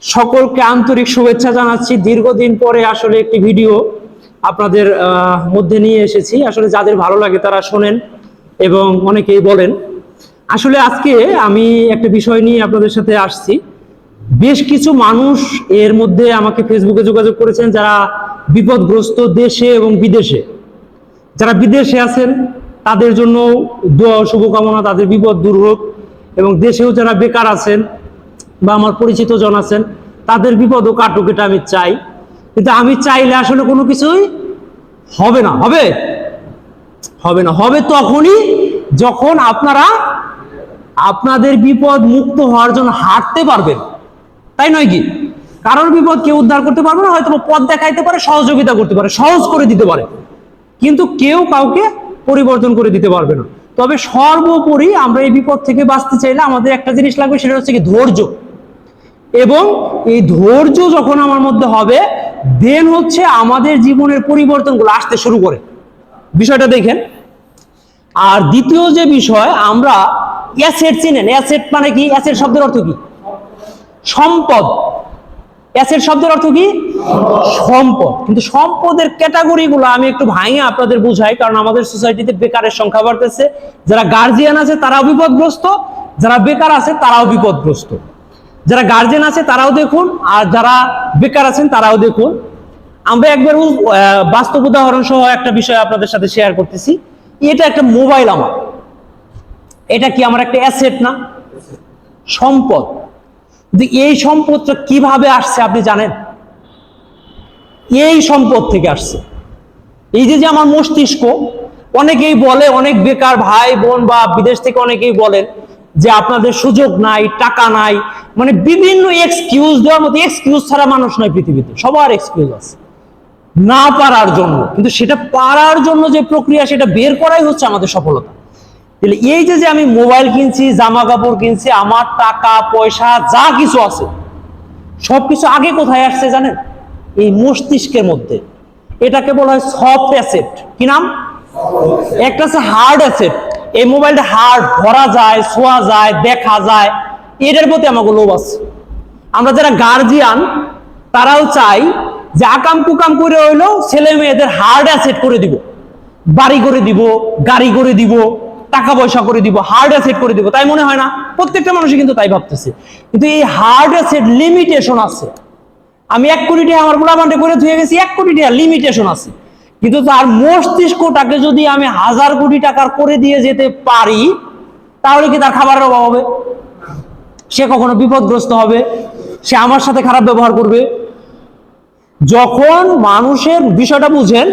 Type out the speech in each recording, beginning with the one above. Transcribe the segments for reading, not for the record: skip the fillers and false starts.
সকলকে আন্তরিক শুভেচ্ছা জানাচ্ছি। দীর্ঘদিন পরে আসলে একটি ভিডিও আপনাদের মধ্যে নিয়ে এসেছি। আসলে যাদের ভালো লাগে তারা শোনেন এবং অনেকেই বলেন। আসলে আজকে আমি একটা বিষয় নিয়ে আপনাদের সাথে আসছি। বেশ কিছু মানুষ এর মধ্যে আমাকে ফেসবুকে যোগাযোগ করেছেন, যারা বিপদগ্রস্ত দেশে এবং বিদেশে। যারা বিদেশে আছেন তাদের জন্য দোয়া শুভকামনা, তাদের বিপদ দূর হোক। এবং দেশেও যারা বেকার আছেন বা আমার পরিচিত জন আছেন তাদের বিপদও কাটুক, এটা আমি চাই। কিন্তু আমি চাইলে আসলে কোনো কিছুই হবে না। হবে না, হবে তখনই যখন আপনারা আপনাদের বিপদ মুক্ত হওয়ার জন্য হাঁটতে পারবেন, তাই নয় কি? কারোর বিপদ কেউ উদ্ধার করতে পারবে না, হয়তো পথ দেখাইতে পারে, সহযোগিতা করতে পারে, সহজ করে দিতে পারে, কিন্তু কেউ কাউকে পরিবর্তন করে দিতে পারবে না। তবে সর্বোপরি আমরা এই বিপদ থেকে বাঁচতে চাইলে আমাদের একটা জিনিস লাগবে, সেটা হচ্ছে কি ধৈর্য। এবং এই ধৈর্য যখন আমার মধ্যে হবে, দেন হচ্ছে আমাদের জীবনের পরিবর্তনগুলো আসতে শুরু করে। বিষয়টা দেখেন। আর দ্বিতীয় যে বিষয়, আমরা অ্যাসেট চিনেন? অ্যাসেট মানে কি? অ্যাসেট শব্দের অর্থ কি? সম্পদ। অ্যাসেট শব্দের অর্থ কি? সম্পদ। কিন্তু সম্পদের ক্যাটাগরিগুলো আমি একটু ভাঙে আপনাদের বুঝাই, কারণ আমাদের সোসাইটিতে বেকারের সংখ্যা বাড়তেছে। যারা গার্জিয়ান আছে তারাও বিপদগ্রস্ত, যারা বেকার আছে তারাও বিপদগ্রস্ত। যারা গার্জিয়ান আছে তারাও দেখুন, আর যারা বেকার আছেন তারাও দেখুন। আমরা একবার বাস্তব উদাহরণ সহ একটা বিষয় আপনাদের সাথে শেয়ার করতেছি। এটা একটা মোবাইল আমার, এটা কি আমার একটা অ্যাসেট না? সম্পদ। কিন্তু এই সম্পদটা কিভাবে আসছে আপনি জানেন? এই সম্পদ থেকে আসছে। এই যে আমার মস্তিষ্ক, অনেকেই বলে, অনেক বেকার ভাই বোন বা বিদেশ থেকে অনেকেই বলেন যে আপনাদের সুযোগ নাই, টাকা নাই, মানে বিভিন্ন এক্সকিউজ দেওয়ার মতো। এক্সকিউজ ছাড়া মানুষ নয় পৃথিবীতে, সবার এক্সকিউজ আছে না পারার জন্য। কিন্তু সেটা পারার জন্য যে প্রক্রিয়া, সেটা বের করাই হচ্ছে আমাদের সফলতা। তাহলে এই যে আমি মোবাইল কিনছি, জামা কাপড় কিনছি, আমার টাকা পয়সা যা কিছু আছে সবকিছু আগে কোথায় আসছে জানেন? এই মস্তিষ্কের মধ্যে। এটাকে বলা হয় সফট অ্যাসেট। কি নাম? একটা আছে হার্ড অ্যাসেট। এই মোবাইলটা হার্ড, ধরা যায়, ছোঁয়া যায়, দেখা যায়, এটার প্রতি আমাকে লোভ আছে। আমরা যারা গার্জিয়ান তারাও চাই যে আকাম কুকাম করে হইলেও ছেলে মেয়েদের হার্ড অ্যাসেট করে দিব, বাড়ি করে দিব, গাড়ি করে দিব, টাকা পয়সা করে দিব, হার্ড অ্যাসেট করে দিব। তাই মনে হয় না? প্রত্যেকটা মানুষই কিন্তু তাই ভাবতেছে। কিন্তু এই হার্ড অ্যাসেট লিমিটেশন আছে। আমি 1 কোটি টাকা আমার পোলাপানটা করে ধুয়ে গেছি, 1 কোটি টাকা লিমিটেশন আছে। কিন্তু তার মস্তিষ্কটাকে যদি আমি 1000 কোটি টাকার করে দিয়ে যেতে পারি, তাহলে কি তার খাবারের অভাব হবে? সে কখনো বিপদগ্রস্ত হবে? সে আমার সাথে খারাপ ব্যবহার করবে? যখন মানুষের বিষয়টা বুঝেন,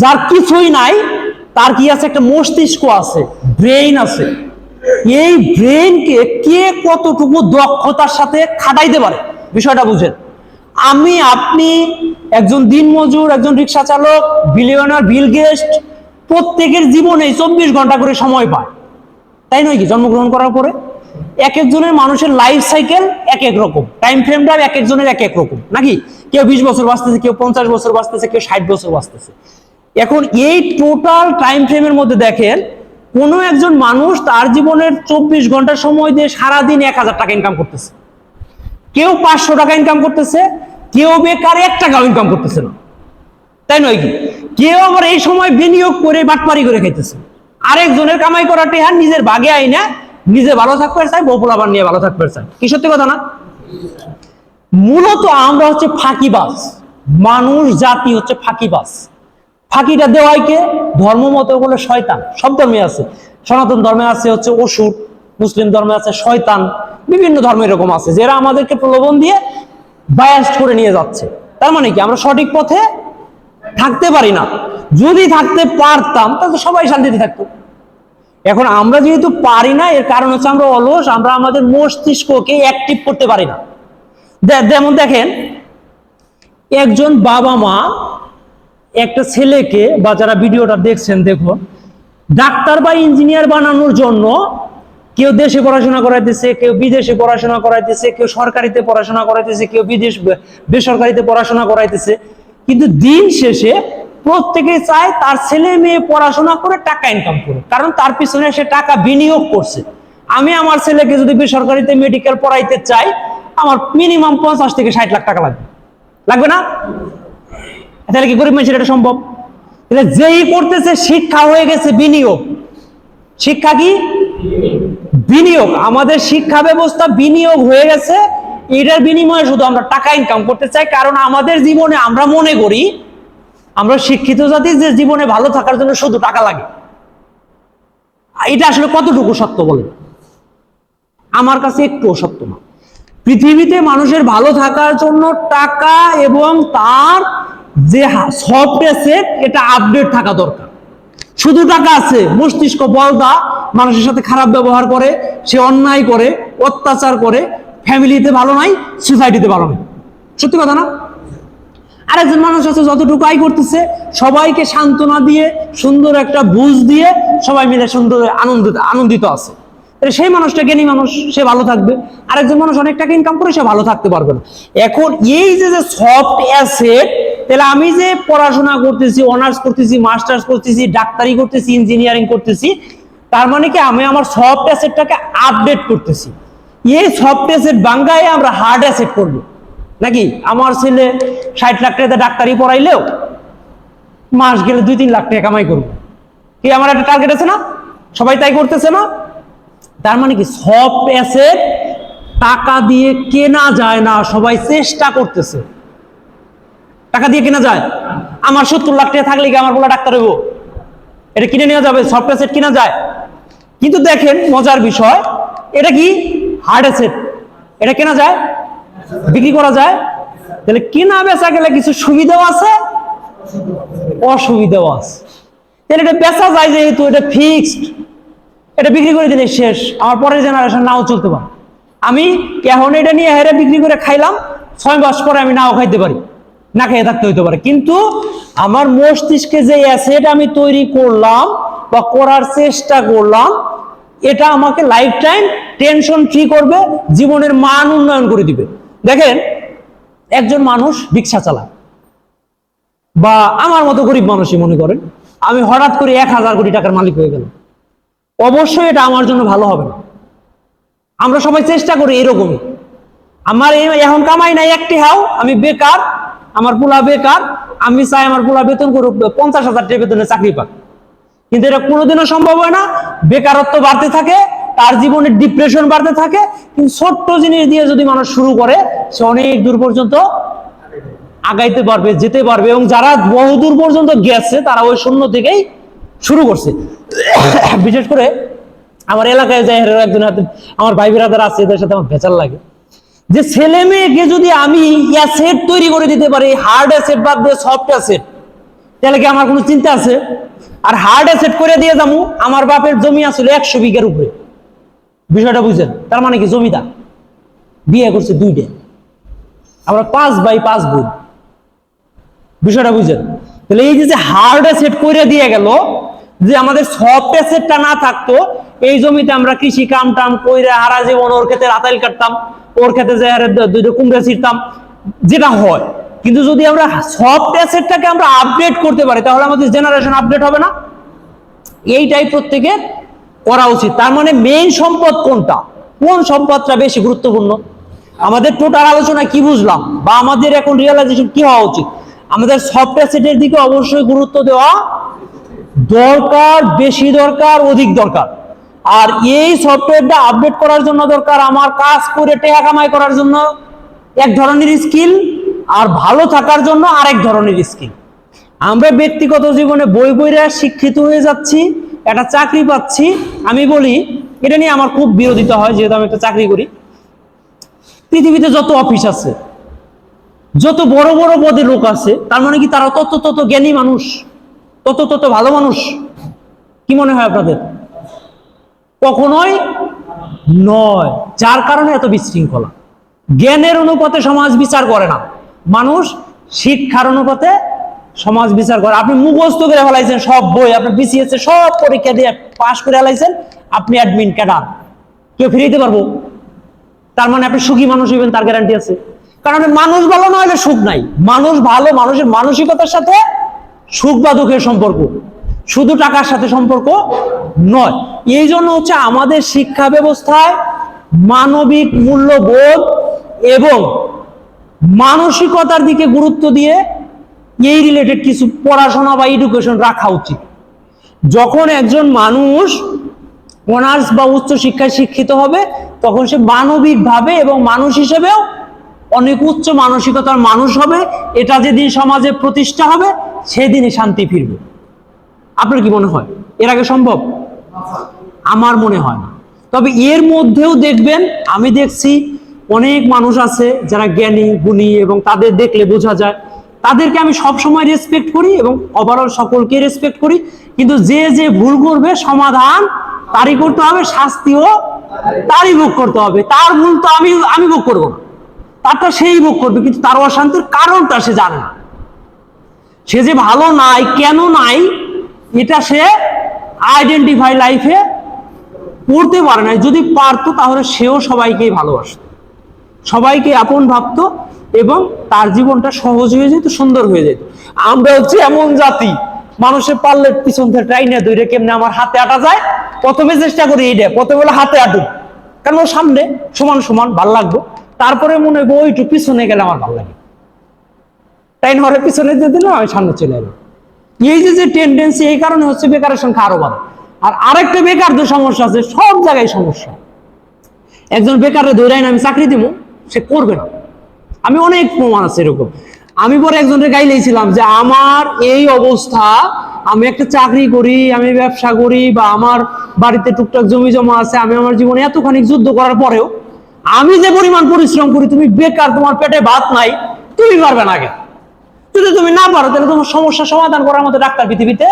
যার কিছুই নাই তার কি আছে? একটা মস্তিষ্ক আছে, ব্রেইন আছে। এই ব্রেইনকে কে কতটুকু দক্ষতার সাথে খাটাইতে পারে বিষয়টা বুঝেন। আমি, আপনি, একজন দিনমজুর, একজন রিক্সা চালক, বিলিয়নার, বিল গেটস, প্রত্যেকের জীবনে 24 ঘন্টা করে সময় পায়, তাই নয় কি? জন্মগ্রহণ করার পরে এক একজনের মানুষের লাইফ সাইকেল এক এক রকম, টাইম ফ্রেমটা এক একজনের এক এক রকম, নাকি? কেউ 20 বছর বাঁচতেছে, কেউ 50 বছর বাঁচতেছে, কেউ 60 বছর বাঁচতেছে। এখন এই টোটাল টাইম ফ্রেমের মধ্যে দেখেন, কোনো একজন মানুষ তার জীবনের 24 ঘন্টা সময় দিয়ে সারাদিন 1000 টাকা ইনকাম করতেছে, কেউ 500 টাকা ইনকাম করতেছে, কেউ বেকার 1 টাকাও ইনকাম করতেছে না, তাই নয় কি? কেউ আবার এই সময় বিনিয়োগ করে বাটপারি করে খাইতেছে। আরেকজনের কামাই করা টাকা নিজের ভাগে আইনা নিজে ভালো থাকতে চায়, বউ পোলাপান নিয়ে ভালো থাকতে চায়। কি সত্যি কথা না? মূলত আমরা হচ্ছে ফাঁকিবাজ। মানুষ জাতি হচ্ছে ফাঁকিবাজ। ফাঁকিটা দেওয়াই কে? ধর্ম মতে বলে শয়তান। সব ধর্মে আছে। সনাতন ধর্মে আছে হচ্ছে অসুর, মুসলিম ধর্মে আছে শয়তান, বিভিন্ন ধর্ম এরকম আছে, যারা আমাদেরকে প্রলোভন দিয়ে বায়াস্ট করে নিয়ে যাচ্ছে। তার মানে কি? আমরা সঠিক পথে থাকতে পারি না। যদি থাকতে পারতাম তাহলে সবাই শান্তিতে থাকতো। এখন আমরা যেহেতু পারি না, এর কারণ হচ্ছে আমরা অলস, আমরা আমাদের মস্তিষ্ককে অ্যাক্টিভ করতে পারি না। যেমন দেখেন, একজন বাবা মা একটা ছেলেকে, বা যারা ভিডিওটা দেখছেন দেখুন, ডাক্তার বা ইঞ্জিনিয়ার বানানোর জন্য কেউ দেশে পড়াশোনা করাইতেছে, কেউ বিদেশে পড়াশোনা করাইতেছে, কেউ সরকারিতে পড়াশোনা করাইতেছে, কেউ বেসরকারিতে পড়াশোনা করাইতেছে। কিন্তু দিন শেষে প্রত্যেকে চায় তার ছেলে মেয়ে পড়াশোনা করে টাকা ইনকাম করে, কারণ তার পিছনে সে টাকা বিনিয়োগ করছে। আমি আমার ছেলেকে যদি বেসরকারিতে মেডিকেল পড়াইতে চাই, আমার মিনিমাম 50 থেকে 60 লাখ টাকা লাগবে, লাগবে না? তাহলে কি গরিব মানুষের এটা সম্ভব? তাহলে যেই করতেছে শিক্ষা হয়ে গেছে বিনিয়োগ। শিক্ষা কি? বিনিয়োগ। আমাদের শিক্ষা ব্যবস্থা বিনিয়োগ হয়ে গেছে। এটার বিনিময়ে শুধু আমরা টাকা ইনকাম করতে চাই, কারণ আমাদের জীবনে আমরা মনে করি আমরা শিক্ষিত জাতি যে জীবনে ভালো থাকার জন্য শুধু টাকা লাগে। এটা আসলে কতটুকু সত্য বলেন? আমার কাছে একটুও সত্য না। পৃথিবীতে মানুষের ভালো থাকার জন্য টাকা এবং তার যে সফটওয়্যার এটা আপডেট থাকা দরকার। শুধু টাকা আছে, মস্তিষ্ক বলদা, মানুষের সাথে খারাপ ব্যবহার করে, সে অন্যায় করে, অত্যাচার করে, ফ্যামিলিতে ভালো নাই, সোসাইটিতে ভালো নাই। সত্যি কথা না? আরেকজন মানুষ আছে যতটুকু আয় করতেছে সবাইকে সান্ত্বনা দিয়ে, সুন্দর একটা বুঝ দিয়ে সবাই মিলে সুন্দর আনন্দিত আছে। সেই মানুষটা জ্ঞানী মানুষ, সে ভালো থাকবে। আরেকজন মানুষ অনেক টাকা ইনকাম করে সে ভালো থাকতে পারবে না। এখন এই যে সফট অ্যাসেট, তাহলে আমি যে পড়াশোনা করতেছি, অনার্স করতেছি, মাস্টার্স করতেছি, ডাক্তারি করতেছি, ইঞ্জিনিয়ারিং করতেছি, তার মানে কি আমি আমার সফট অ্যাসেটটাকে আপডেট করতেছি। এই সফট অ্যাসেট বাঙ্গায় আমরা হার্ড অ্যাসেট করব নাকি? আমার ছেলে 60 লাখ টাকা ডাক্তারি পড়াইলেও মাস গেলে 2-3 লাখ টাকা কামাই করবো, কি আমার একটা টার্গেট আছে না? সবাই তাই করতেছে না? তার মানে কি সফট অ্যাসেট টাকা দিয়ে কেনা যায় না, সবাই চেষ্টা করতেছে। টাকা দিয়ে কেনা যায়? আমার 70 লাখ টাকা থাকলে কি আমার বলা ডাক্তার হইব? এটা কিনে নেওয়া যাবে, সফট অ্যাসেট কিনা যায়। কিন্তু দেখেন মজার বিষয়, এটা কি হার্ড অ্যাসেট, এটা কেনা যায়, বিক্রি করা যায়। তাহলে কেনা বেচা গেলে কিছু সুবিধাও আছে, অসুবিধাও আছে। তাহলে এটা বেচা যায় যেহেতু এটা ফিক্সড, এটা বিক্রি করে দিলে শেষ, আমার পরের জেনারেশন নাও চলতে পারে। আমি এখন এটা নিয়ে হেরে বিক্রি করে খাইলাম, 6 মাস পরে আমি নাও খাইতে পারি, না খেয়ে থাকতে হইতে পারে। কিন্তু আমার মস্তিষ্কে যে অ্যাসেট আমি তৈরি করলাম বা করার চেষ্টা করলাম, এটা আমাকে লাইফ টাইম টেনশন ফ্রি করবে, জীবনের মান উন্নয়ন করে দিবে। দেখেন একজন মানুষ রিক্সা চালায়, বা আমার মতো গরিব মানুষই মনে করেন, আমি হঠাৎ করে 1000 কোটি টাকার মালিক হয়ে গেলাম, অবশ্যই এটা আমার জন্য ভালো হবে না। আমরা সবাই চেষ্টা করি এরকমই। আমার এখন কামাই নাই একটি হাও, আমি বেকার, আমার পোলা বেকার, আমি চাই আমার পোলা বেতন করুক 50,000 টাকা বেতনে চাকরি পাক। কিন্তু এটা কোনোদিনও সম্ভব হয় না। বেকারত্ব বাড়তে থাকে, তার জীবনে ডিপ্রেশন বাড়তে থাকে। কিন্তু ছোট্ট জিনিস দিয়ে যদি মানুষ শুরু করে, সে অনেক দূর পর্যন্ত আগাইতে পারবে, যেতে পারবে। এবং যারা বহু দূর পর্যন্ত গেছে তারা ওই শূন্য থেকেই শুরু করছে। বিশেষ করে আমার এলাকায় যাই, একজন আমার ভাই বিরাদার আছে, এদের সাথে আমার ভেজাল লাগে যে ছেলে মেয়েকে যদি আমি অ্যাসেট তৈরি করে দিতে পারি, হার্ড অ্যাসেট বাদ দিয়ে সফট অ্যাসেট, তাহলে কি আমার কোনো চিন্তা আছে? আর হার্ড অ্যাসেট করে দিয়ে যাবো, আমার বাপের জমি আসলে 100 বিঘার উপরে, বিষয়টা বুঝছেন? তার মানে কি জমিদার, বিয়ে করছে 2টা, আমরা 5/5 বোন, বিষয়টা বুঝছেন? তাহলে এই যে হার্ড অ্যাসেট করে দিয়ে গেল, যে আমাদের সফট অ্যাসেটটা না থাকতো, এই জমিতে আমরা কৃষি কাম টাম কইরা হারা জীবন ওর ক্ষেতে রাতাইল কাটতাম, ওর ক্ষেতে যে দুটো কুমড়া ছিঁড়তাম, যেটা হয়। কিন্তু যদি আমরা সফট অ্যাসেটটাকে আমরা আপডেট করতে পারি, তাহলে আমাদের জেনারেশন আপডেট হবে না? এইটাই প্রত্যেকের করা উচিত। তার মানে মেইন সম্পদ কোনটা, কোন সম্পদটা বেশি গুরুত্বপূর্ণ? আমাদের টোটাল আলোচনা কি বুঝলাম, বা আমাদের এখন রিয়েলাইজেশন কি হওয়া উচিত? আমাদের সফট অ্যাসেটের দিকে অবশ্যই গুরুত্ব দেওয়া দরকার, বেশি দরকার, অধিক দরকার। আর এই সফটওয়্যারটা আপডেট করার জন্য দরকার আমার কাজ করে টাকা কামাই করার জন্য এক ধরনের স্কিল, আর ভালো থাকার জন্য আরেক ধরনের স্কিল। আমরা ব্যক্তিগত জীবনে বই বইরা শিক্ষিত হয়ে যাচ্ছি, একটা চাকরি পাচ্ছি। আমি বলি, এটা নিয়ে আমার খুব বিরোধিতা হয়, যেহেতু আমি একটা চাকরি করি। পৃথিবীতে যত অফিস আছে, যত বড় বড় পদের লোক আছে, তার মানে কি তারা তত জ্ঞানী মানুষ, তত ভালো মানুষ? কি মনে হয় আপনাদের? কখনোই নয়। যার কারণে এত বিশৃঙ্খলা। জ্ঞানের অনুপাতে সমাজ বিচার করে না, মানুষ শিক্ষার অনুপাতে সমাজ বিচার করে। আপনি মুখস্থ করে ফেলাইছেন সব বই, আপনি বিসিএস সব পরীক্ষা দিয়ে পাশ করে ফেলাইছেন, আপনি অ্যাডমিন ক্যাডার, কেউ ফিরে দিতে পারবো? তার মানে আপনি সুখী মানুষ হইবেন তার গ্যারান্টি আছে? কারণ মানুষ ভালো না হলে সুখ নাই। মানুষ ভালো, মানুষের মানসিকতার সাথে সুখ বা দুঃখের সম্পর্ক, শুধু টাকার সাথে সম্পর্ক নয়। এই জন্য হচ্ছে আমাদের শিক্ষা ব্যবস্থায় মানবিক মূল্যবোধ এবং মানসিকতার দিকে গুরুত্ব দিয়ে এই রিলেটেড কিছু পড়াশোনা বা এডুকেশন রাখা উচিত। যখন একজন মানুষ অনার্স বা উচ্চ শিক্ষায় শিক্ষিত হবে তখন সে মানবিকভাবে এবং মানুষ হিসেবেও অনেক উচ্চ মানসিকতার মানুষ হবে। এটা যেদিন সমাজে প্রতিষ্ঠা হবে সেদিনই শান্তি ফিরবে। আপনার কি মনে হয় এর আগে সম্ভব? আমার মনে হয় না। তবে এর মধ্যেও দেখবেন, আমি দেখছি অনেক মানুষ আছে যারা জ্ঞানী গুণী এবং তাদের দেখলে বোঝা যায়, তাদেরকে আমি সবসময় রেসপেক্ট করি এবং ওভারঅল সকলকে রেসপেক্ট করি। কিন্তু যে যে ভুল করবে সমাধান তারই করতে হবে, শাস্তিও তারই ভোগ করতে হবে। তার ভুল তো আমি ভোগ করবো না, তারটা সেই ভোগ করবে, কিন্তু তার অশান্তির কারণটা সে জানে না। সে যে ভালো নাই, কেন নাই, এটা সে আইডেন্টিফাই লাইফে করতে পারে না। যদি পারতো তাহলে সেও সবাইকেই ভালোবাসতো, সবাইকে আপন ভাবতো এবং তার জীবনটা সহজ হয়ে যেত, সুন্দর হয়ে যেত। আমরা হচ্ছে এমন জাতি, মানুষের পারলে পিছন থেকে ট্রাইনে ধরে কেমনে আমার হাতে আটা যায়, প্রথমে চেষ্টা করি এইটা, প্রথমে বলে হাতে আটুক, কেন সামনে সমান সমান ভাল লাগবো, তারপরে মনে হয় ওইটু পিছনে গেলে আমার ভালো লাগে, টাইন হরে পিছনে দিয়ে দিলাম আমি সামনে চলে এলাম। এই যে টেন্ডেন্সি, এই কারণে হচ্ছে বেকারের সংখ্যা আরো বাড়ে। আর আরেকটা বেকারদের সমস্যা আছে, সব জায়গায় সমস্যা। একজন বেকারে ধরে আমি চাকরি দিব, সে করবে না। আমি অনেক প্রমাণ আছে এরকম। আমি পরে একজনের গাইলেছিলাম যে আমার এই অবস্থা, আমি একটা চাকরি করি, আমি ব্যবসা করি, বা আমার বাড়িতে টুকটাক জমি জমা আছে, আমি আমার জীবনে এতখানি যুদ্ধ করার পরেও আমি যে পরিমাণ পরিশ্রম করি, তুমি বেকার, তোমার পেটে ভাত নাই, তুমি পারবে না। আগে যদি তুমি না পারো তাহলে তোমার সমস্যা সমাধান করার মতো ডাক্তার পৃথিবীতে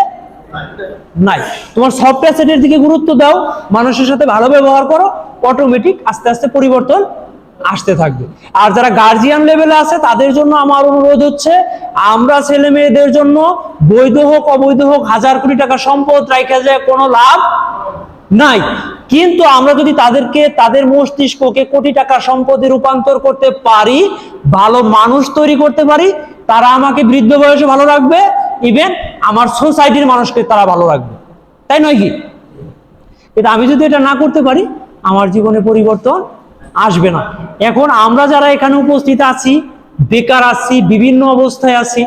নাই। তোমার সফটওয়্যার সেটের দিকে গুরুত্ব দাও, মানুষের সাথে ভালো ব্যবহার করো, অটোমেটিক আস্তে আস্তে পরিবর্তন আসতে থাকবে। আর যারা গার্জিয়ান লেভেলে আছে তাদের জন্য আমার অনুরোধ হচ্ছে, আমরা ছেলে মেয়েদের জন্য বৈধ হোক অবৈধ হোক হাজার কোটি টাকা সম্পদ রাখা যায় কোনো লাভ নাই, কিন্তু আমরা যদি তাদেরকে, তাদের মস্তিষ্ককে কোটি টাকা সম্পদে রূপান্তর করতে পারি, ভালো মানুষ তৈরি করতে পারি, তারা আমাকে বৃদ্ধ বয়সে ভালো রাখবে, ইভেন আমার সোসাইটির মানুষকে তারা ভালো রাখবে, তাই নয় কি? কিন্তু আমি যদি এটা না করতে পারি আমার জীবনে পরিবর্তন আসবে না। এখন আমরা যারা এখানে উপস্থিত আছি, বেকার আছি, বিভিন্ন অবস্থায় আছি,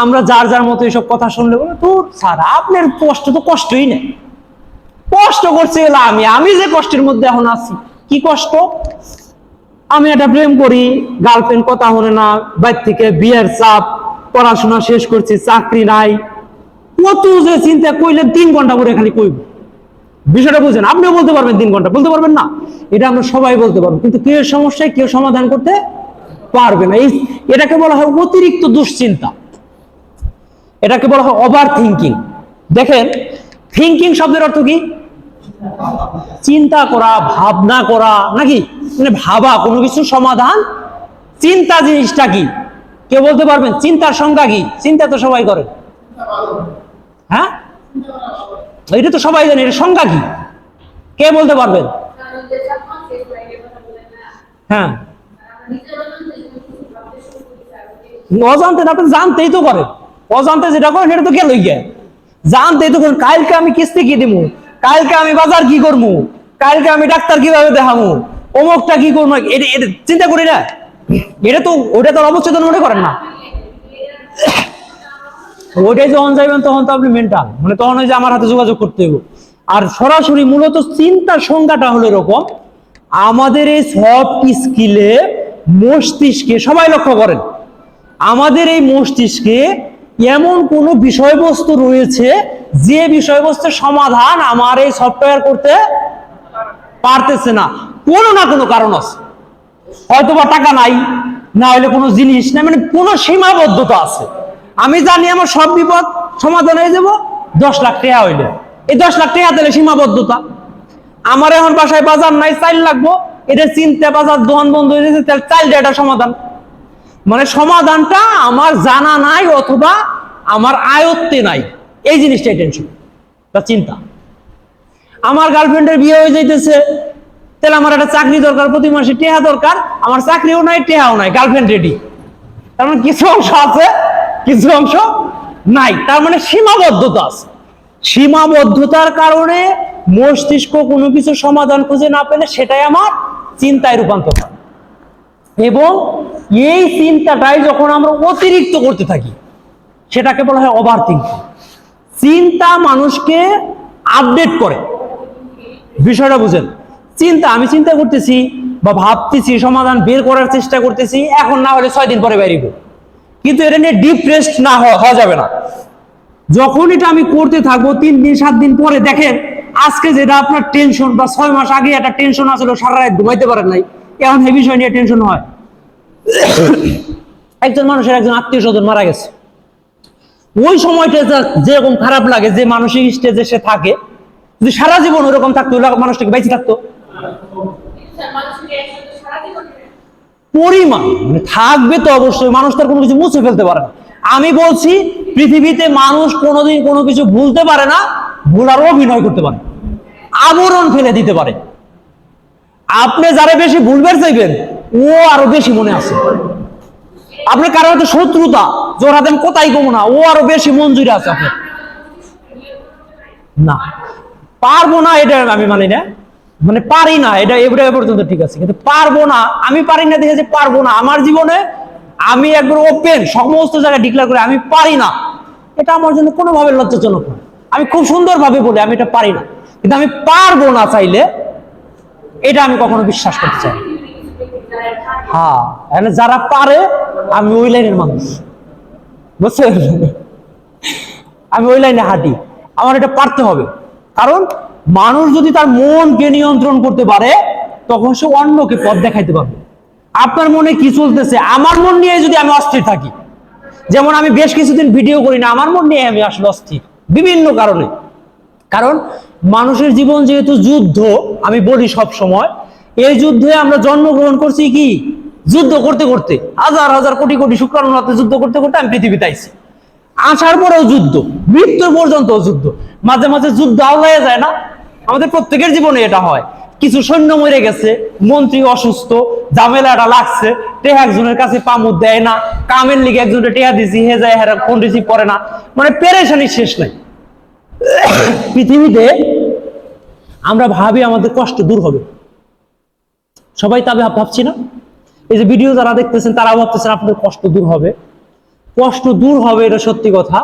আমরা যার যার মতো এসব কথা শুনলে বলে তো স্যার আপনার কষ্ট তো কষ্টই নেই, কষ্ট করছে আমি যে কষ্টের মধ্যে এখন আছি। কি কষ্ট? আমি একটা প্রেম করি, গার্লফ্রেন্ড কথা হলে না, বাইর থেকে বিয়ের চাপ, পড়াশোনা শেষ করছি, চাকরি নাই, কত যে চিন্তা কইলে 3 ঘন্টা করে খালি কইব। বিষয়টা বুঝেন, আপনিও বলতে পারবেন 3 ঘন্টা, বলতে পারবেন না? এটা আমরা সবাই বলতে পারবো, কিন্তু কেউ সমস্যায় কেউ সমাধান করতে পারবে না। এটাকে বলা হয় অতিরিক্ত দুশ্চিন্তা, এটাকে বলা হয় ওভার থিঙ্কিং। দেখেন, থিঙ্কিং শব্দের অর্থ কি? চিন্তা করা, ভাবনা করা, নাকি? মানে ভাবা কোনো কিছু সমাধান। চিন্তা জিনিসটা কি কেউ বলতে পারবেন? চিন্তার সংজ্ঞা কি? চিন্তা তো সবাই করে, হ্যাঁ, এটা তো সবাই জানে, এর সংজ্ঞা কি কে বলতে পারবেন? হ্যাঁ, অজান্তে না, জানতেই তো করে, অজান্তে যেটা করে সেটা তো কে লই গে, জানতেই তো করেন। কালকে আমি কিস্তি কি দিমু, কালকে আমি বাজার কি করবো, কালকে আমি ডাক্তার কিভাবে দেখাবো, অমুকটা কি করবো, এটা চিন্তা করি না। এটা তো ওটা তো অবচেতন মনে করেন না। ওইটাই যখন যাইবেন তখন তো আপনি মেন্টাল, মানে তখন ওই যে আমার হাতে যোগাযোগ করতে হবে। আর সরাসরি মূলত চিন্তার সংজ্ঞাটা হলো এরকম, আমাদের এই সফট স্কিলে মস্তিষ্কে, সবাই লক্ষ্য করেন, আমাদের এই মস্তিষ্কে এমন কোন বিষয়বস্তু রয়েছে যে বিষয়বস্তুর সমাধান আমার এই সফটওয়্যার করতে পারতেছে না। কোনো না কোনো কারণ আছে, হয়তো বা টাকা নাই, না হলে কোনো জিনিস না, মানে কোনো সীমাবদ্ধতা আছে। আমি জানি আমার সব বিপদ সমাধান হয়ে যাব 10 লাখ টাকা হইলে, এই 10 লাখ টাকা দিলে সীমাবদ্ধতা। আমার এখন বাসায় বাজার নাই, চাল লাগবো, এটা চিন্তা, বাজার দোকান বন্ধ হয়ে গেছে, তাহলে চাল দেওয়াটা সমাধান। মানে সমাধানটা আমার জানা নাই অথবা আমার আয়ত্তে নাই, এই জিনিসটাই টেনশন বা চিন্তা। আমার গার্লফ্রেন্ডের বিয়ে হয়ে যাইতেছে, তাহলে আমার একটা চাকরি দরকার, প্রতি মাসে টেহা দরকার, আমার চাকরিও নাই, টেহাও নাই, গার্লফ্রেন্ড রেডি। তার মানে কিছু অংশ আছে, কিছু অংশ নাই, তার মানে সীমাবদ্ধতা আছে। সীমাবদ্ধতার কারণে মস্তিষ্ক কোনো কিছু সমাধান খুঁজে না পেলে সেটাই আমার চিন্তায় রূপান্তর হয়। এবং এই চিন্তাটাই যখন আমরা অতিরিক্ত করতে থাকি সেটাকে বলা হয় ওভার থিঙ্কিং। চিন্তা মানুষকে আপডেট করে। বিষয়টা বুঝেন, আমি চিন্তা করতেছি বা ভাবতেছি, সমাধান বের করার চেষ্টা করতেছি, এখন না হলে 6 দিন পরে বাইরে, কিন্তু এটা নিয়ে ডিপ্রেসড না হওয়া যাবে না। যখন এটা আমি করতে থাকবো 3 দিন 7 দিন পরে দেখেন আজকে যেটা আপনার টেনশন বা 6 মাস আগে একটা টেনশন আসলে সারা রাত ঘুমাইতে পারেন নাই, এখন এই বিষয় নিয়ে টেনশন হয়। একজন মানুষের একজন আত্মীয় স্বজন মারা গেছে, ওই সময়টা যেরকম খারাপ লাগে, যে মানসিক স্টেজে সে থাকে, যদি সারা জীবন ওরকম থাকতো মানুষটাকে বেঁচে থাকতো? পরিমাণ মানে থাকবে তো অবশ্যই, মানুষ তার কোনো কিছু মুছে ফেলতে পারে না। আমি বলছি পৃথিবীতে মানুষ কোনোদিন কোনো কিছু ভুলতে পারে না, ভুলার অভিনয় করতে পারে, আবরণ ফেলে দিতে পারে। আপনি যারা বেশি ভুলবার চাইবেন ও আরো বেশি মনে আছে। আপনার কারো হয়তো শত্রুতা জোড়া দেন কোথায় কমো না, ও আরো বেশি মঞ্জুরি আছে আপনার। না পারবো না এটা আমি মানি না, মানে পারি না এটা এবারে পর্যন্ত ঠিক আছে, কিন্তু পারবো না, আমি পারি না দেখে যে পারবো না, আমার জীবনে আমি একবার ওপেন সমস্ত জায়গায় ডিক্লেয়ার করে আমি পারি না, এটা আমার জন্য কোনোভাবে লজ্জাজনক না। আমি খুব সুন্দরভাবে বলি আমি এটা পারি না, কিন্তু আমি পারবো না চাইলে এটা আমি কখনো বিশ্বাস করতে চাই। হ্যাঁ, যারা পারে আমি ওই লাইনের মানুষ, বুঝছেন? আমি ওই লাইনে হাঁটি, আমার এটা পারতে হবে। কারণ মানুষ যদি তার মনকে নিয়ন্ত্রণ করতে পারে তখন সে অন্যকে পথ দেখাইতে পারবে। আপনার মনে কি চলতেছে, আমার মন নিয়ে যদি আমি অস্থির থাকি, যেমন আমি বেশ কিছুদিন ভিডিও করি না, আমার মন নিয়ে আমি আসলে অস্থির বিভিন্ন কারণে। কারণ মানুষের জীবন যেহেতু যুদ্ধ, আমি বলি সব সময়, এই যুদ্ধে আমরা জন্মগ্রহণ করছি কি যুদ্ধ করতে করতে, হাজার হাজার কোটি কোটি শুক্রাণুর হাতে যুদ্ধ করতে করতে আমি পৃথিবীতে আইছি। আসার পরেও যুদ্ধ, মৃত্যুর পর্যন্ত যুদ্ধ, মাঝে মাঝে যুদ্ধ আওলায় যায় না? আমাদের প্রত্যেকের জীবনে এটা হয়। কিছু সৈন্য মরে গেছে, মন্ত্রী অসুস্থ, ঝামেলাটা লাগছে, টেহা একজনের কাছে পামুদ দেয় না, কামের লিগে একজনের টেহা দিছি, হে যায় হেরা ফোন রিসিভ করে না, মানে পেরেশানি শেষ নাই। পৃথিবীতে আমরা ভাবি আমাদের কষ্ট দূর হবে, সবাই তবে ভাবছি না? এই যে ভিডিও যারা দেখতেছেন তারাও ভাবতেছেন আপনাদের কষ্ট দূর হবে। কষ্ট দূর হবে এটা সত্যি কথা,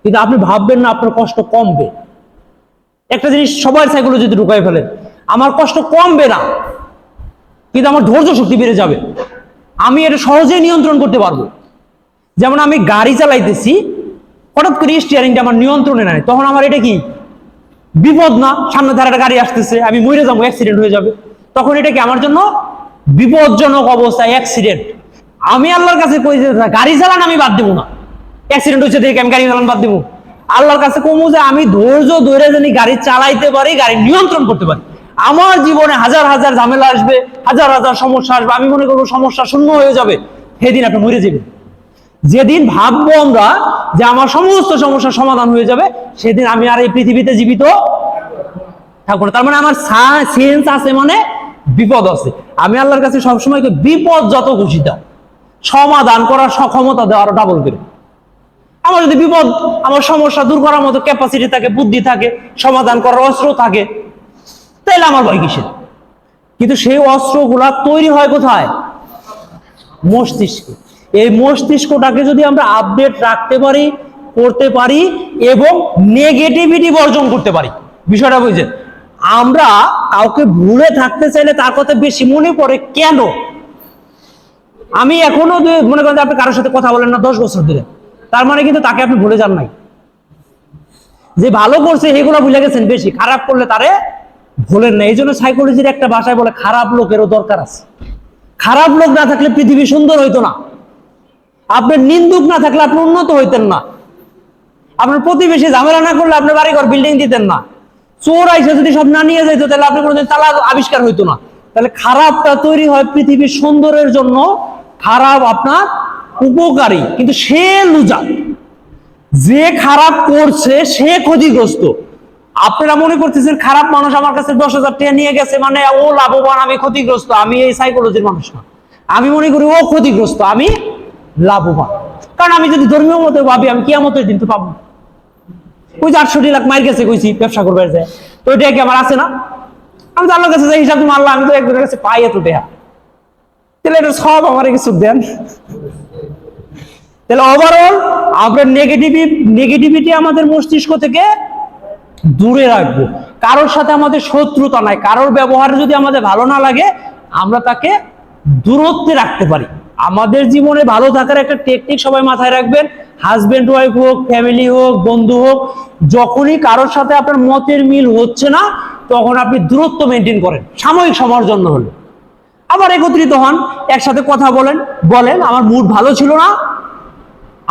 কিন্তু আপনি ভাববেন না আপনার কষ্ট কমবে। একটা জিনিস সবার সাইকোলজিতে ঢুকাই ফেলেন, আমার কষ্ট কমবে না কিন্তু আমার ধৈর্য শক্তি বেড়ে যাবে, আমি এটা সহজেই নিয়ন্ত্রণ করতে পারবো। যেমন আমি গাড়ি চালাইতেছি, হঠাৎ করে স্টিয়ারিংটা আমার নিয়ন্ত্রণে নাই, তখন আমার এটা কি বিপদ না? সামনে ধারে একটা গাড়ি আসতেছে, আমি মরে যাবো, অ্যাক্সিডেন্ট হয়ে যাবে, তখন এটা কি আমার জন্য বিপজ্জনক অবস্থায় অ্যাক্সিডেন্ট। আমি আল্লাহর কাছে কই যে গাড়ি চালান আমি বাদ দিব না, অ্যাক্সিডেন্ট হয়েছে দেখে আমি গাড়ি চালান বাদ দিব? আল্লাহর কাছে কমু যে আমি ধৈর্য ধরে জানি গাড়ি চালাইতে পারি, গাড়ি নিয়ন্ত্রণ করতে পারি। আমার জীবনে হাজার হাজার ঝামেলা আসবে, হাজার হাজার সমস্যা আসবে, আমি মনে করবো সমস্যা শূন্য হয়ে যাবে, সেদিন আপনি মরে যাবেন। যেদিন ভাববো আমরা যে আমার সমস্ত সমস্যার সমাধান হয়ে যাবে, সেদিন আমি আর এই পৃথিবীতে জীবিত থাকবো না। তার মানে আমার সেন্স আছে মানে বিপদ আছে। আমি আল্লাহর কাছে সবসময় বিপদ যত খুশি দাও, সমাধান করার সক্ষমতা দেওয়া আরো ডাবল করে। আমার যদি বিপদ, আমার সমস্যা দূর করার মতো ক্যাপাসিটি থাকে, বুদ্ধি থাকে, সমাধান করার অস্ত্র থাকে, তাহলে আমার ভয় কিসের? কিন্তু সেই অস্ত্রগুলা তৈরি হয় কোথায়? মস্তিষ্কে। এই মস্তিষ্কটাকে যদি আমরা আপডেট রাখতে পারি, করতে পারি এবং নেগেটিভিটি বর্জন করতে পারি, বিষয়টা বুঝছেন? আমরা কাউকে ভুলে থাকতে চাইলে তার কথা বেশি মনে পড়ে কেন? আমি এখনো মনে করেন আপনি কারোর সাথে কথা বলেন না 10 বছর ধরে, তার মানে কিন্তু তাকে আপনি ভুলে যান নাই। যে ভালো করছে সেগুলো ভুলে গেছেন বেশি, খারাপ করলে তারে ভুলেন না। এই জন্য সাইকোলজির একটা ভাষায় বলে খারাপ লোকেরও দরকার আছে। খারাপ লোক না থাকলে পৃথিবী সুন্দর হইতো না, আপনার নিন্দুক না থাকলে আপনি উন্নত হইতেন না, আপনার প্রতিবেশী ঝামেলা না করলে আপনার বাড়িঘর বিল্ডিং দিতেন না, চোর আইসা যদি সব না নিয়ে যাইতো তাহলে আপনি কোনোদিন তালা আবিষ্কার হইতো না। তাহলে খারাপটা তৈরি হয় পৃথিবীর সুন্দরের জন্য, খারাপ আপনার উপকারী, কিন্তু সে লুজার। যে খারাপ করছে সে ক্ষতিগ্রস্ত। আপনারা মনে করতেছেন খারাপ মানুষ আমার কাছে 10,000 টাকা নিয়ে গেছে মানে ও লাভবান, আমি ক্ষতিগ্রস্ত। আমি এই সাইকোলজির মানুষ না, আমি মনে করি ও ক্ষতিগ্রস্ত, আমি লাভবান। কারণ আমি যদি ধর্মীয় মতে ভাবি আমি কিয়ামতের দিন তো পাবো। ওই যে 68 লাখ মার গেছে কইছি ব্যবসা করবে যায়, তো ওইটা কি আমার আছে না? আমি তো আল্লাহর কাছে যাই হিসাব তুমি আল্লাহ, আমি তো একজনের কাছে পাই এত টাকা, তাহলে এটা সব আমার কিছু দেন। তাহলে ওভারঅল আমরা নেগেটিভিটি আমাদের মস্তিষ্ক থেকে দূরে রাখবো। কারোর সাথে আমাদের শত্রুতা নাই, কারোর ব্যবহার যদি আমাদের ভালো না লাগে আমরা তাকে দূরত্বে রাখতে পারি। আমাদের জীবনে ভালো থাকার একটা টেকনিক সবাই মাথায় রাখবেন, হাজবেন্ড ওয়াইফ হোক, ফ্যামিলি হোক, বন্ধু হোক, যখনই কারোর সাথে আপনার মতের মিল হচ্ছে না তখন আপনি দূরত্ব মেনটেন করেন, সাময়িক সময়ের জন্য হলে। আবার একত্রিত হন, একসাথে কথা বলেন আমার মুড ভালো ছিল না,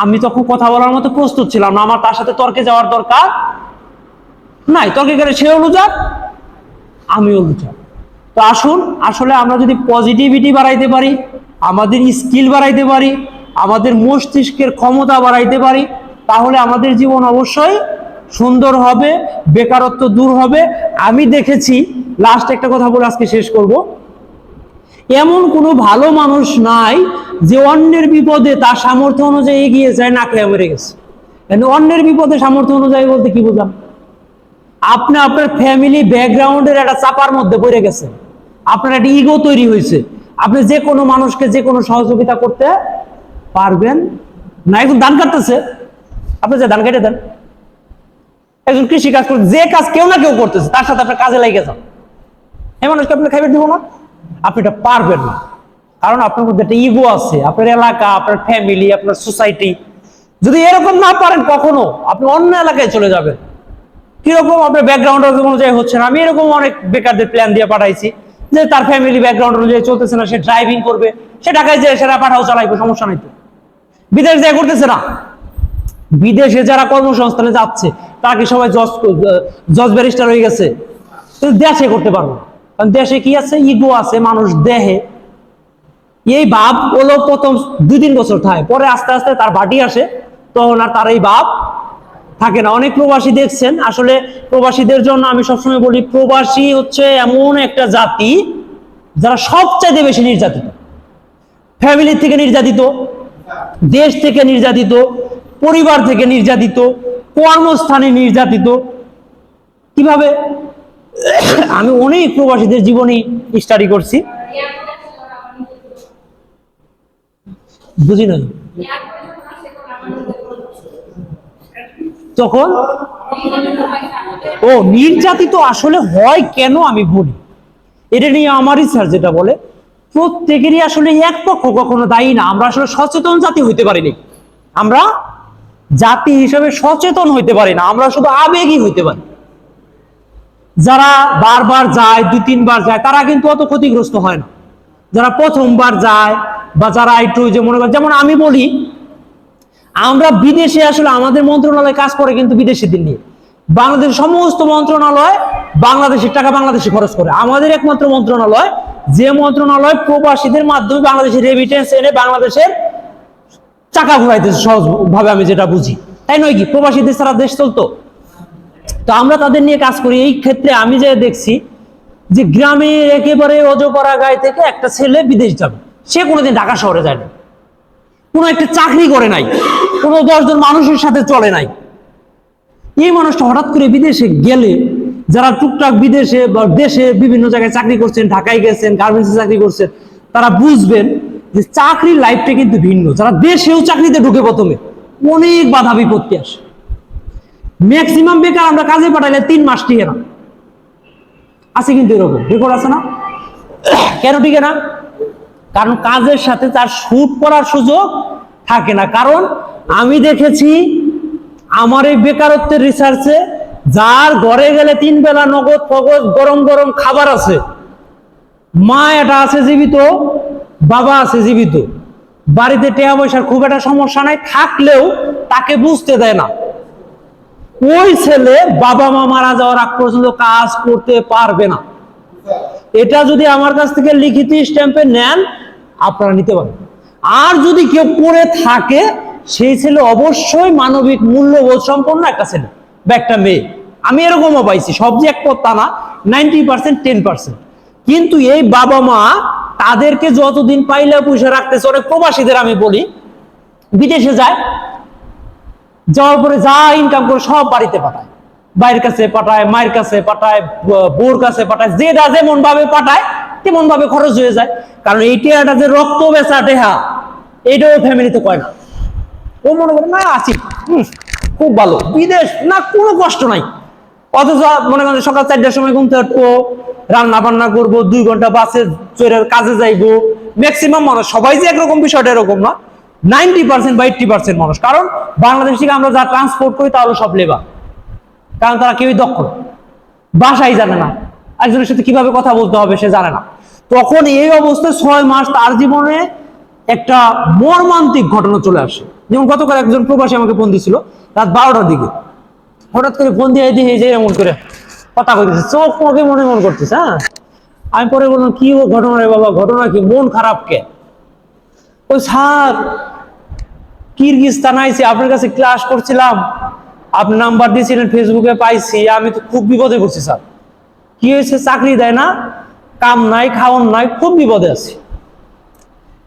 আমি তখন কথা বলার মতো প্রস্তুত ছিলাম না, আমার তার সাথে তর্কে যাওয়ার দরকার নাই, তর্কে গেলে সেও লুজার আমিও লুজার। তো আসুন, আসলে আমরা যদি পজিটিভিটি বাড়াইতে পারি, আমাদের স্কিল বাড়াইতে পারি, আমাদের মস্তিষ্কের ক্ষমতা বাড়াইতে পারি, তাহলে আমাদের জীবন অবশ্যই সুন্দর হবে, বেকারত্ব দূর হবে। আমি দেখেছি, লাস্ট একটা কথা বলে আজকে শেষ করব, এমন কোনো ভালো মানুষ নাই যে অন্যের বিপদে তার সামর্থ্য অনুযায়ী এগিয়ে যায় না খেয়ে মরে গেছে। অন্যের বিপদে সামর্থ্য অনুযায়ী বলতে কি বুঝাম? আপনি আপনার ফ্যামিলি ব্যাকগ্রাউন্ডের একটা চাপার মধ্যে পড়ে গেছেন, আপনার একটা ইগো তৈরি হয়েছে, আপনি যে কোনো মানুষকে যে কোনো সহযোগিতা করতে পারবেন না। একজন ধান কাটতেছে, আপনি যে ধান কেটে দেন। একজন কৃষি কাজ করতে, যে কাজ কেউ না কেউ করতেছে, তার সাথে আপনার কাজে লাগিয়ে যান, এই মানুষকে আপনি খাইবে দিব না? আপনি এটা পারবেন না, কারণ আপনার মধ্যে একটা ইগো আছে। আপনার এলাকা, আপনার ফ্যামিলি, আপনার সোসাইটি, যদি এরকম না পারেন কখনো, আপনি অন্য এলাকায় চলে যাবেন। কিরকম আপনার ব্যাকগ্রাউন্ড অনুযায়ী হচ্ছে না। আমি এরকম অনেক বেকারদের প্ল্যান দিয়ে পাঠাইছি যে তার ফ্যামিলি ব্যাকগ্রাউন্ড অনুযায়ী চলতেছে না, সে ড্রাইভিং করবে, সে ঢাকায় যায়, সেটা পাঠাও চালাইবে, সমস্যা নাই তো। বিদেশ যায় করতেছে না, বিদেশে যারা কর্মসংস্থানে যাচ্ছে তারা কি সবাই জজ ব্যারিস্টার হয়ে গেছে? দেশে করতে পারবো, কারণ দেশে কি আছে? ইগো আছে, মানুষ দেহে এই ভাব হলো প্রথম 2-3 বছর থাকে, পরে আস্তে আস্তে তার বাটি আসে, তখন আর তার এই ভাব থাকে না। অনেক প্রবাসী দেখছেন, আসলে প্রবাসীদের জন্য আমি সবসময় বলি, প্রবাসী হচ্ছে এমন একটা জাতি যারা সবচাইতে বেশি নির্যাতিত, ফ্যামিলি থেকে নির্যাতিত, দেশ থেকে নির্যাতিত, পরিবার থেকে নির্যাতিত, কর্মস্থানে নির্যাতিত। কিভাবে? আমি অনেক প্রবাসীদের জীবনী স্টাডি করছি, বুঝি না তখন ও নির্যাতিত আসলে হয় কেন আমি বলি। এটা নিয়ে আমার রিসার্চ যেটা বলে, প্রত্যেকেরই আসলে এক পক্ষ কখনো দায়ী না। আমরা আসলে সচেতন জাতি হইতে পারিনি, আমরা জাতি হিসেবে সচেতন হইতে পারি না, আমরা শুধু আবেগী হইতে পারি। যারা বারবার যায়, 2-3 বার যায়, তারা কিন্তু অত ক্ষতিগ্রস্ত হয় না। যারা প্রথমবার যায় বা যারা একটু যে মনে করেন, যেমন আমি বলি, আমরা বিদেশে আসলে আমাদের মন্ত্রণালয় কাজ করে কিন্তু বিদেশিদের নিয়ে। বাংলাদেশের সমস্ত মন্ত্রণালয় বাংলাদেশের টাকা বাংলাদেশে খরচ করে। আমাদের একমাত্র মন্ত্রণালয় যে মন্ত্রণালয় প্রবাসীদের মাধ্যমে বাংলাদেশের রেমিটেন্স এনে বাংলাদেশের চাকা ঘুরাইতেছে, সহজ ভাবে আমি যেটা বুঝি, তাই নয় কি? প্রবাসীদের সারা দেশ চলতো, তো আমরা তাদের নিয়ে কাজ করি। এই ক্ষেত্রে আমি যে দেখছি যে গ্রামে একেবারে অজপাড়া গায়ে থেকে একটা ছেলে বিদেশ যাবে, সে কোনোদিন ঢাকা শহরে যায় না, কোনো একটা চাকরি করে নাই, কোনো 10 জন মানুষের সাথে চলে নাই। এই মানুষটা হঠাৎ করে বিদেশে গেলে, যারা টুকটাক বিদেশে বা দেশে বিভিন্ন জায়গায় চাকরি করছেন, ঢাকায় গেছেন, গার্মেন্টসে চাকরি করছেন, তারা বুঝবেন যে চাকরির লাইফটা কিন্তু ভিন্ন। যারা দেশেও চাকরিতে ঢুকে প্রথমে অনেক বাধা বিপত্তি আসে। ম্যাক্সিমাম বেকার আমরা কাজে পাঠাইলে 3 মাস টিকে না, আছে কিন্তু এরকম রেকর্ড আছে না? কেন টিকে না? কারণ কাজের সাথে তার শুট করার সুযোগ থাকে না। কারণ আমি দেখেছি আমার এই বেকারত্বের রিসার্চে, যার ঘরে গেলে 3 বেলা নগদ ফগদ গরম গরম খাবার আছে, মা এটা আছে জীবিত, বাবা আছে জীবিত, বাড়িতে টাকা পয়সার খুব একটা সমস্যা নাই, থাকলেও তাকে বুঝতে দেয় না। ওই ছেলে বাবা মা মারা যাওয়ার আগ পর্যন্ত কাজ করতে পারবে না। এটা যদি আমার কাছ থেকে লিখিত স্ট্যাম্পে নেন, আপনারা নিতে পারেন। আর যদি কেউ করে থাকে, সেই ছেলে অবশ্যই মানবিক মূল্যবোধ সম্পন্ন একটা ছেলে বা একটা মেয়ে। আমি এরকমও পাইছি, সব যে এক পথ না, 90% 10%। কিন্তু এই বাবা মা তাদেরকে যতদিন পাইলে পয়সা রাখতেছে। অনেক প্রবাসীদের আমি বলি, বিদেশে যায়, যাওয়ার পরে যা ইনকাম করে সব বাড়িতে পাঠায়, বাইরের কাছে পাঠায়, মায়ের কাছে পাঠায়, বউর কাছে পাঠায়, যে যেমন ভাবে পাঠায়, তেমন ভাবে খরচ হয়ে যায়। কারণ এই টেহাটা যে রক্ত বেচা টেহা, এইটাও ফ্যামিলিতে কয় না। ও মনে করে না আছি খুব ভালো, বিদেশ না কোনো কষ্ট নাই। অথচ মনে করেন সকাল 4টার সময় ঘুমতে উঠবো, রান্না বান্না করবো, 2 ঘন্টা বাসে চড়ে কাজে যাইবো। ম্যাক্সিমাম মানুষ, সবাই যে একরকম, বিষয়টা এরকম না, 90% বা 80% মানুষ। কারণ বাংলাদেশ থেকে আমরা যা ট্রান্সপোর্ট করি তা হলো সব লেবার। কারণ তারা কেউই দক্ষ না, ভাষাই জানে না, একজনের সাথে কিভাবে কথা বলতে হবে সে জানে না। তখন এই অবস্থায় 6 মাস তার জীবনে একটা মর্মান্তিক ঘটনা চলে আসে। যেমন গতকাল একজন প্রবাসী আমাকে ফোন দিছিল রাত 12টার দিকে, হঠাৎ করে ফোন দিয়ে দিয়ে যে এমন করে কথা কইতেছে, চোখ মুখে মনে মন করতেছে। হ্যাঁ, আমি পরে বললাম কি ঘটনা রে বাবা, ঘটনা কি, মন খারাপ কে? ওই স্যার কিরগিজস্তান আইছি, আপনার কাছে ক্লাস করছিলাম, আপনি নাম্বার দিয়েছিলেন, ফেসবুকে পাইছি, আমি তো খুব বিপদে পড়ছি স্যার। কি হয়েছে? চাকরি দেয় না, কাম নাই, খাওয়ান নাই, খুব বিপদে আছি।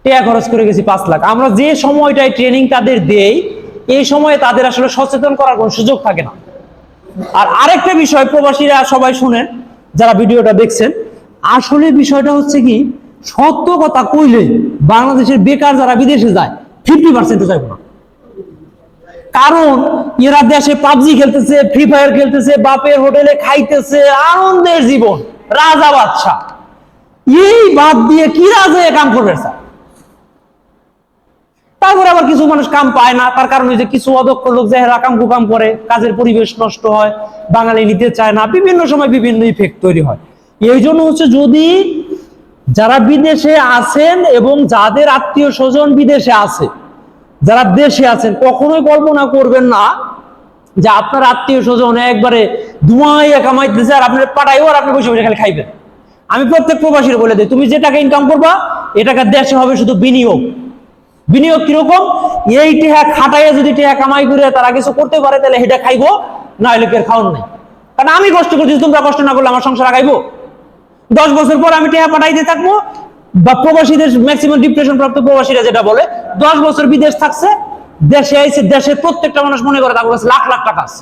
টাকা খরচ করে গেছি 5 লাখ। আমরা যে সময়টায় ট্রেনিং তাদের দেই, এই সময়ে তাদের আসলে সচেতন করার কোনো সুযোগ থাকে না। আর আরেকটা বিষয়, প্রবাসীরা সবাই শুনেন যারা ভিডিওটা দেখছেন, আসলে বিষয়টা হচ্ছে কি, সত্য কথা কইলে বাংলাদেশের বেকার যারা বিদেশে যায় 50% যাইব না। কারণ এরা দেশে পাবজি খেলতেছে, ফ্রি ফায়ার খেলতেছে, বাপের হোটেলে খাইতেছে, আনন্দের জীবন, রাজা বাদশা। এই বাদ দিয়ে কি রাজা কাম করবে স্যার? তারপরে আবার কিছু মানুষ কাম পায় না, তার কারণে যে কিছু অদক্ষ লোক যে রাকাম কুকাম করে, কাজের পরিবেশ নষ্ট হয়, বাঙালি নিতে চায় না, বিভিন্ন সময় বিভিন্ন ইফেক্ট তৈরি হয়। এই জন্য হচ্ছে, যদি যারা বিদেশে আছেন এবং যাদের আত্মীয় স্বজন বিদেশে আছে, যারা দেশে আছেন, কখনোই কল্পনা করবেন না যে আপনার আত্মীয় স্বজন একবারে ধোঁয়াইয়া কামাইতেছে আর আপনি পাঠাইও আর আপনি বসে বসে খালি খাইবেন। আমি প্রত্যেক প্রবাসীর বলে দিই, তুমি যে টাকা ইনকাম করবা এ টাকা দেশে হবে শুধু বিনিয়োগ। বিনিয়োগ কিরকম? এই টেহা খাটাইয়া যদি টেহা কামাই করে তারা কিছু করতে পারে, তাহলে সেটা খাইবো, না হলে কেউ খাওয়ান নাই। কারণ আমি কষ্ট করছি, তোমরা কষ্ট না করলে আমার সংসার আগাইবো? 10 বছর পর আমি টেহা পাঠাইতে থাকবো, বা প্রবাসীদের ম্যাক্সিমাম ডিপ্রেশন প্রাপ্ত প্রবাসীরা যেটা বলে, 10 বছর বিদেশ থাকছে, দেশে আইছে, দেশের প্রত্যেকটা মানুষ মনে করে তার কাছে লাখ লাখ টাকা আছে,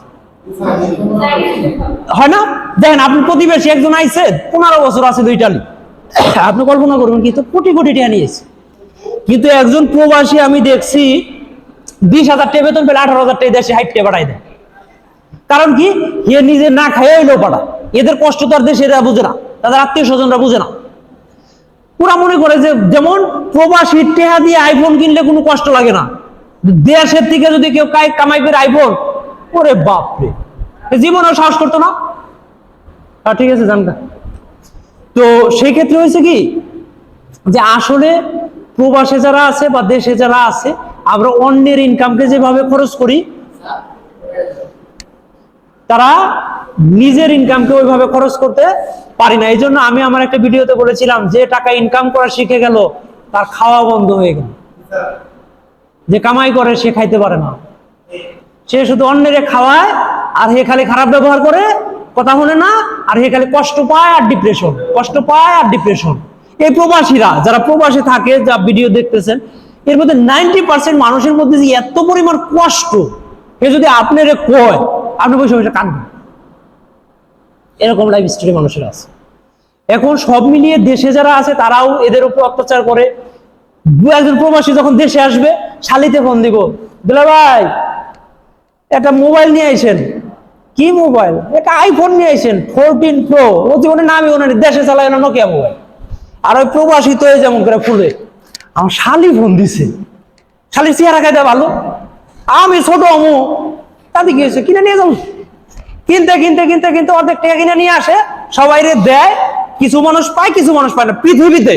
হয় না? দেখেন, আপনি প্রতিবেশী একজন আইছে 15 বছর আছে ইটালি, আপনি কল্পনা করবেন কিন্তু কোটি কোটি টাকা নিয়েছে। কিন্তু একজন প্রবাসী আমি দেখছি 20,000 টাকা বেতন পেলে 18,000 টাকা দেশে হাইটে পাঠাই দেয়। কারণ কি? এ নিজে না খাইয়া হইলেও পাঠায়। এদের কষ্ট তো আর দেশে এরা বুঝে না, তাদের আত্মীয় স্বজনরা বুঝে না। পুরা মনে করে যে যেমন প্রবাসী টেহা দিয়ে আইফোন কিনলে কোনো কষ্ট লাগে না, দেশের থেকে যদি কেউ কামাই করে আইফোন, ওরে বাপরে, জীবনেও সাহস করতো না। ঠিক আছে, জানকা। তো সেই ক্ষেত্রে হয়েছে কি, যে আসলে প্রবাসে যারা আছে বা দেশে যারা আছে, আমরা অন্যের ইনকামকে যেভাবে খরচ করি, তারা নিজের ইনকামকে ওইভাবে খরচ করতে পারি না। এই জন্য আমি আমার একটা ভিডিওতে বলেছিলাম, যে টাকা ইনকাম করা শিখে গেল তার খাওয়া বন্ধ হয়ে গেল। যে কামাই করে সে খাইতে পারে না, সে শুধু অন্যের খাওয়ায়, আর হে খালি খারাপ ব্যবহার করে, কথা শুনে না, আর হে খালি কষ্ট পায় আর ডিপ্রেশন, কষ্ট পায় আর ডিপ্রেশন। এই প্রবাসীরা যারা প্রবাসে থাকে, যা ভিডিও দেখতেছেন, এর মধ্যে 90% মানুষের মধ্যে যে এত পরিমাণ কষ্ট, এ যদি আপনারে কয়, আপনি বসে বসে কাঁদবেন। এরকম লাইফ স্টোরি মানুষের আছে। এখন সব মিলিয়ে দেশে যারা আছে তারাও এদের উপর অত্যাচার করে। একজন প্রবাসী যখন দেশে আসবে, শালিতে ফোন দিব, দুলা ভাই একটা মোবাইল নিয়ে আইসেন। কি মোবাইল? একটা আইফোন নিয়ে আইসেন 14 প্রো। ও জীবনে নামই ওনার, দেশে চালায় না নোকিয়া মোবাইল। আর ওই প্রবাসী তো যেমন করে ফুলে, আমার শালি ফোন দিছে, শালির চেহারা খাইতে ভালো, আমি ছোট আমু, তাতে কি হয়েছে, কিনে নিয়ে যাবো। কিনতে কিনতে কিনতে কিনতে অর্ধেক টাকা কিনে নিয়ে আসে, সবাই দেয়। কিছু মানুষ পায়, কিছু মানুষ পায় না। পৃথিবীতে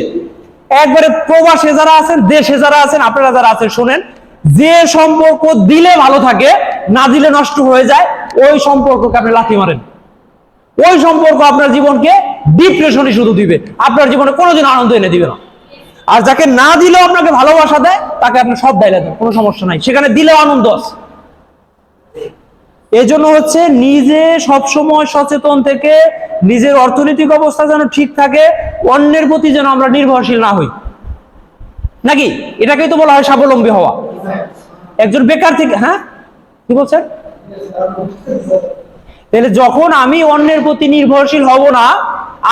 একবারে প্রবাসে যারা আছেন, দেশে যারা আছেন, আপনারা যারা আছেন, শুনেন, যে সম্পর্ক দিলে ভালো থাকে, না দিলে নষ্ট হয়ে যায়, ওই সম্পর্ককে আপনি লাথি মারেন। ওই সম্পর্ক আপনার জীবনকে ডিপ্রেশনই শুধু দিবে, আপনার জীবনে কোনোদিন আনন্দ এনে দিবে না। আর যাকে না দিলেও আপনাকে ভালোবাসা দেয়, তাকে আপনি সব ডাইলে দেন, কোনো সমস্যা নাই, সেখানে দিলেও আনন্দ আছে। এই জন্য হচ্ছে নিজে সবসময় সচেতন থেকে নিজের অর্থনৈতিক অবস্থা যেন ঠিক থাকে, অন্যের প্রতি যেন আমরা নির্ভরশীল না হই, নাকি? এটাকেই তো বলা হয় স্বাবলম্বী হওয়া। একজন বেকার থেকে, হ্যাঁ কি বলছেন? তাহলে যখন আমি অন্যের প্রতি নির্ভরশীল হব না,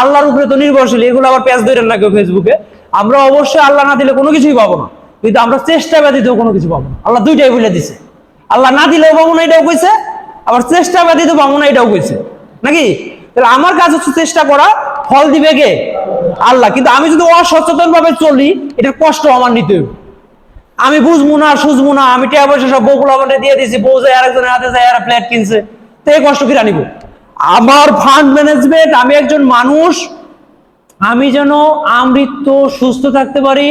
আল্লাহর উপরে তো নির্ভরশীল, এগুলো আবার পেজ ধরেন না কেউ ফেসবুকে। আমরা অবশ্যই আল্লাহ না দিলে কোনো কিছুই পাবো না, কিন্তু আমরা চেষ্টা ব্যতীত কোনো কিছু পাবো না। আল্লাহ দুইটাই বলে দিছে, আল্লাহ না দিলেও পাবো না এটাও কইছে, আবার চেষ্টা ব্যতীত পাবো না এটাও কইছে, নাকি? তাহলে আমার কাজ হচ্ছে চেষ্টা করা, ফল দিবে কে? আল্লাহ। কিন্তু আমি যদি অসচেতন ভাবে চলি, এটার কষ্ট আমার নিতে হবে। আমি বুঝবো না সুঝবো না, আমি টাকা পয়সা সব বউগুলো আমাকে দিয়ে দিয়েছি, বউ যায় আরেকজনের হাতে যায় আর ফ্ল্যাট কিনছে, তো এই কষ্ট কিরা নিব? আমার ফান্ড ম্যানেজমেন্ট, আমি একজন মানুষ, আমি যেন আমৃত্য সুস্থ থাকতে পারি,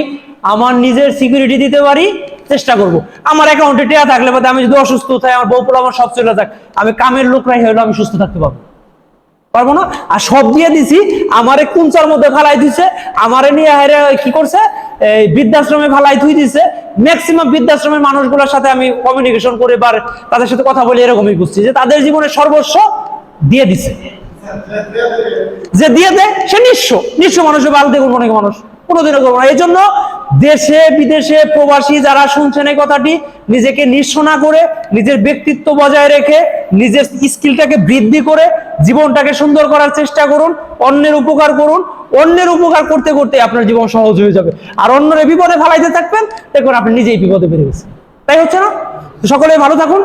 আমার নিজের সিকিউরিটি দিতে পারি, চেষ্টা করব। আমার অ্যাকাউন্টে টাকা থাকলে বাদে আমি যদি অসুস্থ থাকি, আমার বউ পোলা আমার সব চলে যাক, আমি কামের লোক রাই হলো আমি সুস্থ থাকতে পারবো না? আর সব দিয়ে দিছি, আমারে কুঞ্চার মধ্যে ফালাই দিছে, আমারে নিয়ে হারে কি করছে, এই বৃদ্ধাশ্রমে ফালাই থুই দিছে। ম্যাক্সিমাম বৃদ্ধাশ্রমের মানুষগুলোর সাথে আমি কমিউনিকেশন করে বা তাদের সাথে কথা বলে এরকমই বুঝছি যে তাদের জীবনে সর্বস্ব দিয়ে দিছে। যে দিয়ে দেয় সে নিঃস্ব মানুষের বালতে করবো নাকি মানুষ? কোনোদিনও করবো না। এই জন্য দেশে বিদেশে প্রবাসী যারা শুনছেন এই কথাটি, নিজেকে নিঃস্ব না করে, নিজের ব্যক্তিত্ব বজায় রেখে, নিজের স্কিলটাকে বৃদ্ধি করে জীবনটাকে সুন্দর করার চেষ্টা করুন, অন্যের উপকার করুন। অন্যের উপকার করতে করতে আপনার জীবন সহজ হয়ে যাবে। আর অন্যের বিপদে ফেলাইতে থাকবেন, দেখবেন আপনি নিজেই বিপদে পেরে গেছেন। তাই হচ্ছে না? সকলে ভালো থাকুন।